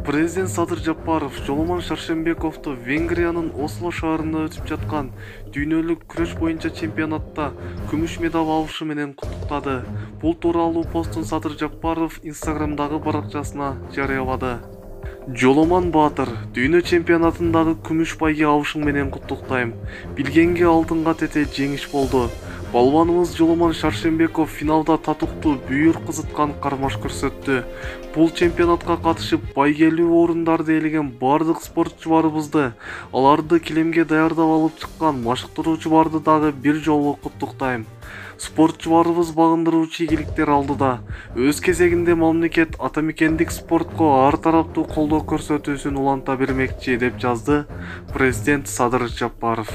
Президент Садыр Жапаров Жоломон Шаршембековду Венгриянын Осло шаарында өтүп жаткан дүйнөлүк күрөш боюнча чемпионатта күмүш медаль алышы менен куттуктады. Бул тууралуу постун Садыр Жапаров Инстаграмдагы баракчасына жарыялады. Жоломон Баатыр, дүйнө чемпионатындагы күмүш байге алышың менен куттуктайм. Билгенге алтынга тете жеңиш болду. Балбаныбыз Жоломон Шаршембеков финалда татуктуу бүйүр кызыткан кармаш көрсөттү. Бул чемпионатка катышып байгелүү орундарды ээлеген бардык спортчубарыбызды, аларды килемге даярдап алып чыккан машыктыруучуларды дагы бир жолу куттуктайм. Спортчубарыбыз багындыруучу ийгиликтер алдыда. Өз кезегинде мамлекет атамекендик спортко ар тараптуу колдоо көрсөтүүсүн уланта бермекчи деп жазды президент Садыр Жапаров.